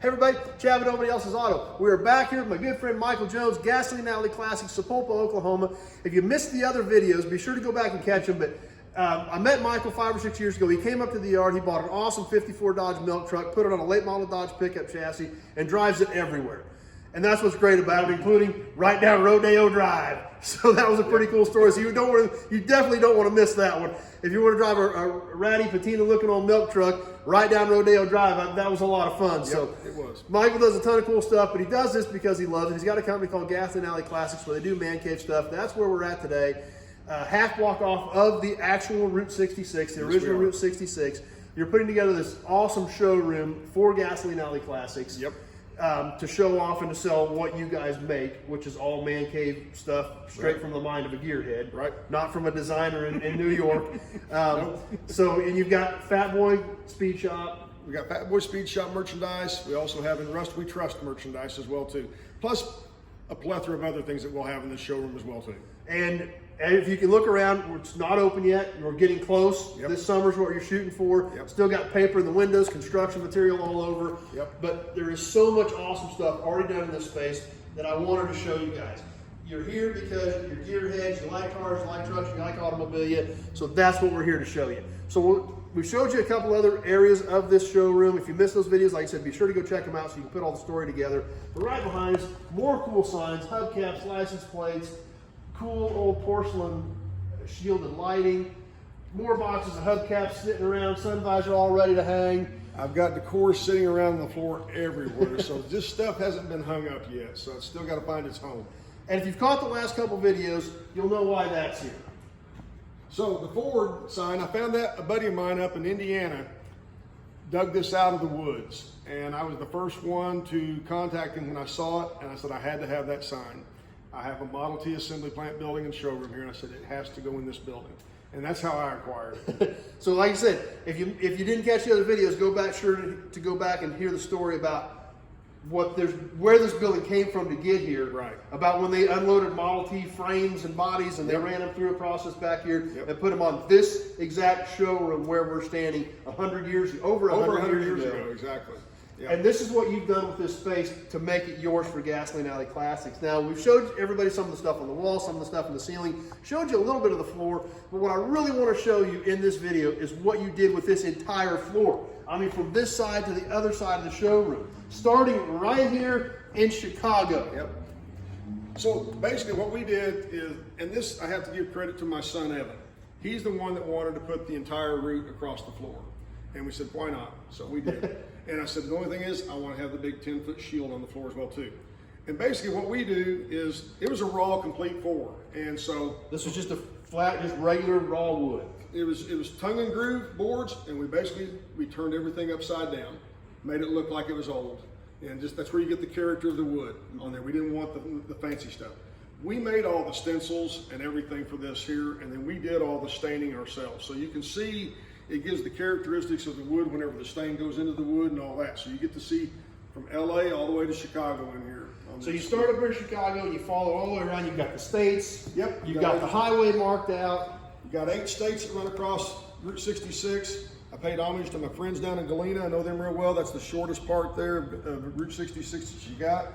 Hey everybody, Chad with Nobody Else's Auto. We are back here with my good friend Michael Jones, Gasoline Alley Classic, Sapulpa, Oklahoma. If you missed the other videos, be sure to go back and catch them. But I met Michael 5 or 6 years ago. He came up to the yard, he bought an awesome 54 Dodge milk truck, put it on a late model Dodge pickup chassis, and drives it everywhere. And that's what's great about it, including right down Rodeo Drive. So that was a pretty cool story. So you definitely don't want to miss that one. If you want to drive a ratty patina looking old milk truck right down Rodeo Drive, that was a lot of fun. Yep, so it was. Michael does a ton of cool stuff, but he does this because he loves it. He's got a company called Gasoline Alley Classics where they do man cave stuff. That's where we're at today. Half block off of the actual Route 66, the original Route 66. You're putting together this awesome showroom for Gasoline Alley Classics. Yep. To show off and to sell what you guys make, which is all man cave stuff straight from the mind of a gearhead, right? Not from a designer in New York. So, and you've got Fat Boy Speed Shop. We got Fat Boy Speed Shop merchandise. We also have in Rust We Trust merchandise as well too. Plus a plethora of other things that we'll have in this showroom as well too. And if you can look around, it's not open yet. We're getting close. Yep. This summer's what you're shooting for. Yep. Still got paper in the windows, construction material all over. Yep. But there is so much awesome stuff already done in this space that I wanted to show you guys. You're here because you're gearheads, you like cars, you like trucks, you like automobilia. So that's what we're here to show you. So we showed you a couple other areas of this showroom. If you missed those videos, like I said, be sure to go check them out so you can put all the story together. But right behind us, more cool signs, hubcaps, license plates, cool old porcelain shielded lighting, more boxes of hubcaps sitting around, sun visor all ready to hang. I've got decor sitting around on the floor everywhere, so this stuff hasn't been hung up yet, so it's still got to find its home. And if you've caught the last couple videos, you'll know why that's here. So the Ford sign, I found that a buddy of mine up in Indiana dug this out of the woods, and I was the first one to contact him when I saw it, and I said I had to have that sign. I have a Model T assembly plant building and showroom here, and I said it has to go in this building. And that's how I acquired it. So like I said, if you didn't catch the other videos, go back to go back and hear the story about where this building came from to get here. Right. About when they unloaded Model T frames and bodies and they ran them through a process back here and put them on this exact showroom where we're standing over 100 years ago. Exactly. Yep. And this is what you've done with this space to make it yours for Gasoline Alley Classics. Now, we've showed everybody some of the stuff on the wall, some of the stuff in the ceiling, showed you a little bit of the floor, but what I really want to show you in this video is what you did with this entire floor. I mean, from this side to the other side of the showroom, starting right here in Chicago. Yep. So basically what we did is, and this I have to give credit to my son, Evan. He's the one that wanted to put the entire route across the floor. And we said, why not? So we did. And I said, the only thing is I want to have the big 10-foot shield on the floor as well too. And basically what we do is, it was a raw complete floor. And so this was just a flat, just regular raw wood. It was tongue and groove boards, and we turned everything upside down, made it look like it was old. And just that's where you get the character of the wood on there. We didn't want the fancy stuff. We made all the stencils and everything for this here, and then we did all the staining ourselves. So you can see it gives the characteristics of the wood whenever the stain goes into the wood and all that. So you get to see from LA all the way to Chicago in here. So you start up here in Chicago, you follow all the way around, you've got the states. Yep. You've got the highway marked out. You've got 8 states that run across Route 66. I paid homage to my friends down in Galena. I know them real well. That's the shortest part there of Route 66 that you got.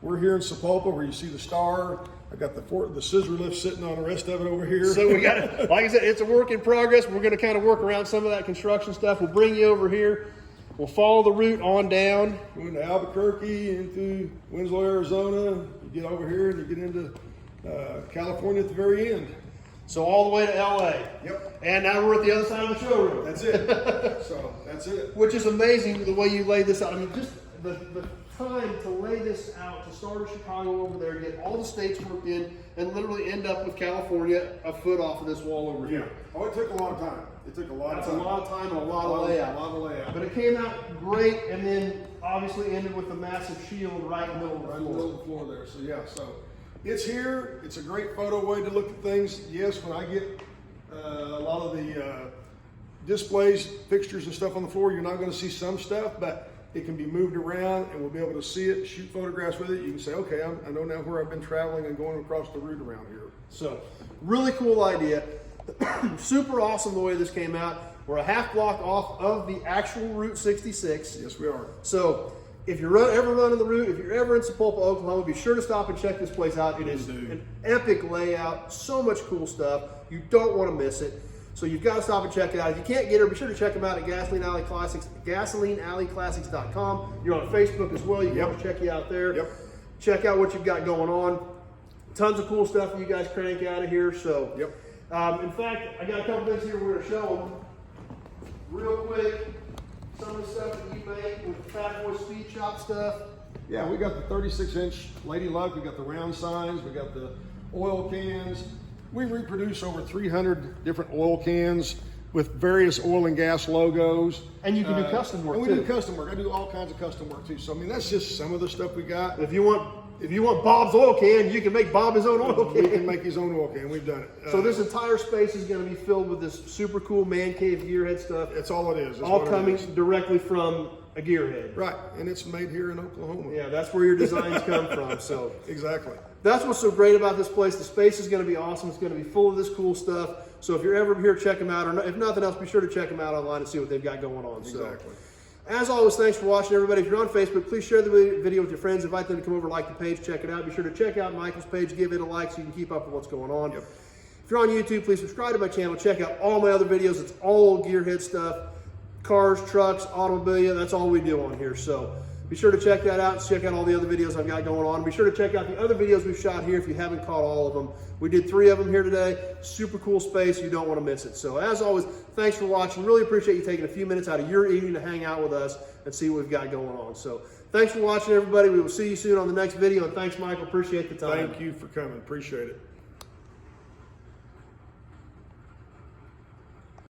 We're here in Sapulpa where you see the star. I got the scissor lift sitting on the rest of it over here. So we got, like I said, it's a work in progress. We're going to kind of work around some of that construction stuff. We'll bring you over here. We'll follow the route on down. Go into Albuquerque, into Winslow, Arizona. You get over here and you get into California at the very end. So all the way to LA. Yep. And now we're at the other side of the showroom. That's it. So that's it. Which is amazing the way you laid this out. I mean, just the time to lay this out, to start in Chicago over there, get all the states worked in, and literally end up with California a foot off of this wall over here. Oh, it took a long time. It took a lot of time. That's a lot of time and a lot of layout. A lot of layout. But it came out great, and then obviously ended with a massive shield right in the middle of the floor. Right in the middle of the floor there. So yeah, so it's here. It's a great photo way to look at things. Yes, when I get a lot of the displays, fixtures and stuff on the floor, you're not going to see some stuff, but it can be moved around and we'll be able to see it, shoot photographs with it. You can say, okay, I know now where I've been traveling and going across the route around here. So, really cool idea. Super awesome the way this came out. We're a half block off of the actual Route 66. Yes, we are. So, if you're ever running the route, if you're ever in Sapulpa, Oklahoma, be sure to stop and check this place out. It is an epic layout, so much cool stuff. You don't want to miss it. So you've got to stop and check it out. If you can't get her, be sure to check them out at Gasoline Alley Classics, GasolineAlleyClassics.com. You're on Facebook as well. You can go check you out there. Yep. Check out what you've got going on. Tons of cool stuff that you guys crank out of here. So, in fact, I got a couple things here we're going to show them real quick. Some of the stuff that you make with the Fat Boy Speed Shop stuff. Yeah, we got the 36-inch Lady Luck. We got the round signs. We got the oil cans. We reproduce over 300 different oil cans with various oil and gas logos. And you can do custom work and too. We do custom work. I do all kinds of custom work too. So I mean, that's just some of the stuff we got. If you want Bob's oil can, you can make Bob his own oil can. We can make his own oil can. We've done it. So this entire space is going to be filled with this super cool man cave gearhead stuff. That's all it is. That's all coming directly from a gearhead. Right, and it's made here in Oklahoma. Yeah, that's where your designs come from. So exactly. That's what's so great about this place. The space is going to be awesome. It's going to be full of this cool stuff. So if you're ever here, check them out. Or if nothing else, be sure to check them out online and see what they've got going on. Exactly. So, as always, thanks for watching, everybody. If you're on Facebook, please share the video with your friends. Invite them to come over, like the page, check it out. Be sure to check out Michael's page, give it a like so you can keep up with what's going on. Yep. If you're on YouTube, please subscribe to my channel. Check out all my other videos. It's all gearhead stuff. Cars, trucks, automobilia, that's all we do on here. So be sure to check that out. Check out all the other videos I've got going on. Be sure to check out the other videos we've shot here if you haven't caught all of them. We did 3 of them here today. Super cool space. You don't want to miss it. So as always, thanks for watching. Really appreciate you taking a few minutes out of your evening to hang out with us and see what we've got going on. So thanks for watching, everybody. We will see you soon on the next video. And thanks, Michael. Appreciate the time. Thank you for coming. Appreciate it.